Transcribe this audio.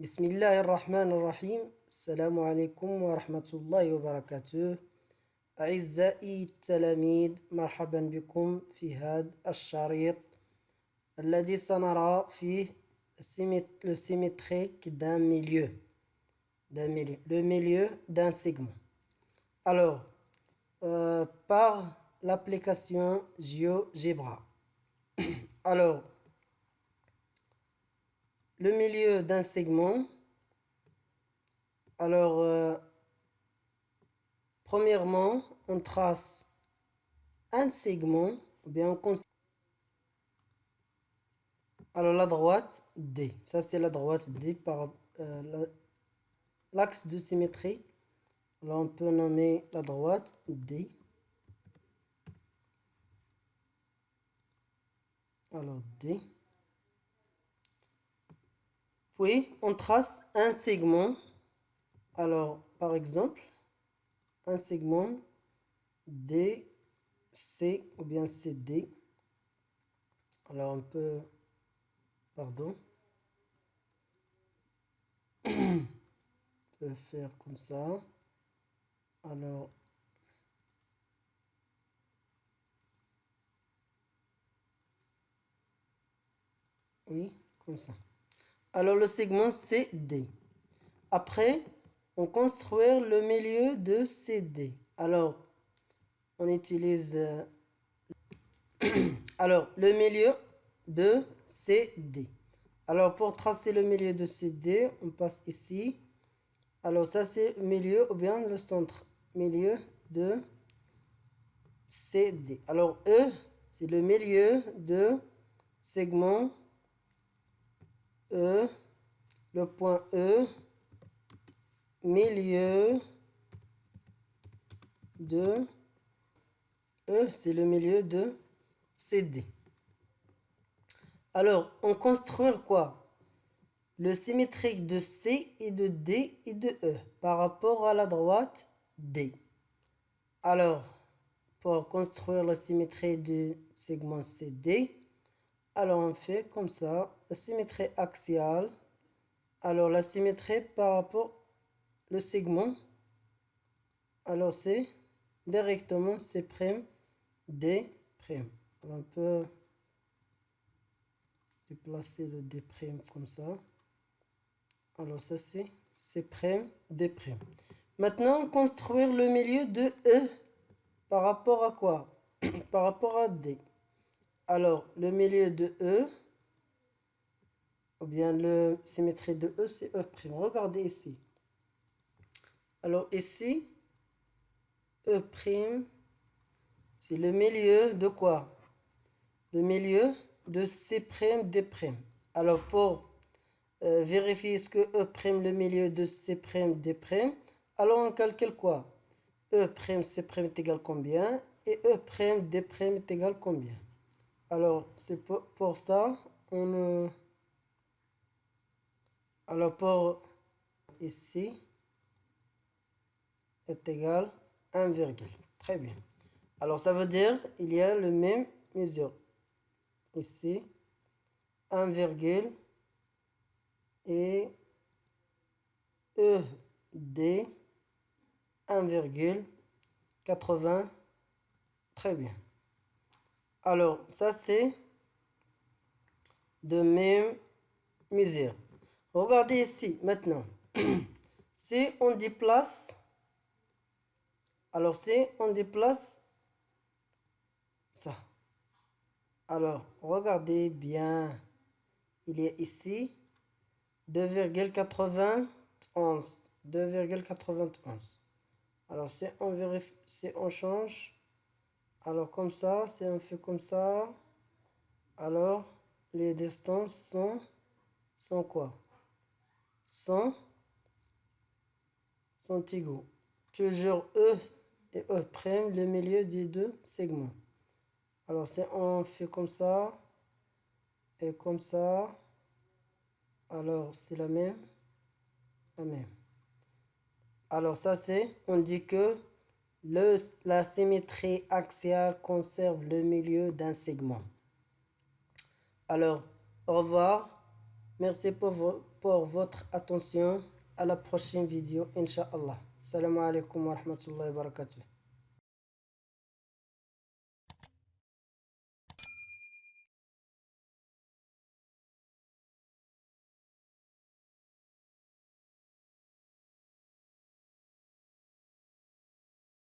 بسم الله الرحمن الرحيم السلام عليكم ورحمة الله وبركاته أعزائي التلاميذ مرحبا بكم في هذا الشريط الذي سنرى فيه le symétrique d'un milieu, le milieu d'un segment. Alors, par l'application GeoGebra. Alors, le milieu d'un segment. Alors, premièrement, on trace un segment, ou bien on construit. Alors, la droite D, ça c'est la droite D par l'axe de symétrie. Alors, on peut nommer la droite D. Alors, D. Puis, on trace un segment. Alors, par exemple, un segment DC ou bien CD. Alors, on peut... Pardon. On peut faire comme ça. Alors, oui, comme ça. Alors, le segment CD. Après, on construit le milieu de CD. Alors, on utilise... alors, le milieu de CD. Alors, pour tracer le milieu de CD, on passe ici. Alors, ça, c'est le milieu ou bien le centre. Milieu de CD. Alors, E, c'est le milieu de segment E. Le point E, milieu de E, c'est le milieu de CD. Alors, on construit quoi? Le symétrique de C et de D et de E par rapport à la droite D. Alors, pour construire la symétrie du segment CD, alors on fait comme ça, la symétrie axiale. Alors, la symétrie par rapport au segment, alors c'est directement C', D'. Alors, on peut déplacer le D' comme ça. Alors ça c'est C', D'. Maintenant, construire le milieu de E par rapport à quoi? Par rapport à D. Alors, le milieu de E, ou bien le symétrie de E, c'est E'. Regardez ici. Alors ici, E', c'est le milieu de quoi? Le milieu de C', D'. Alors pour vérifier ce que E', le milieu de C', D', alors on calcule quoi? E', C' est égal combien? Et E', D' est égal combien? Alors c'est pour ça, alors pour ici est égal 1, très bien. Alors ça veut dire il y a le même mesure. Ici, 1, et ED 1,80. Très bien. Alors, ça c'est de même mesure. Regardez ici maintenant. Si on déplace, alors si on déplace ça. Alors, regardez bien. Il y a ici 2,91. 2,91. Alors, si on vérifie, si on change, alors comme ça, si on fait comme ça, alors les distances sont quoi? Sont égaux. Toujours E et E', le milieu des deux segments. Alors, si on fait comme ça et comme ça, alors c'est la même. Alors ça c'est, on dit que la symétrie axiale conserve le milieu d'un segment. Alors, au revoir. Merci pour votre attention. À la prochaine vidéo, Inch'Allah. Salam alaikum wa rahmatullahi wa barakatuh.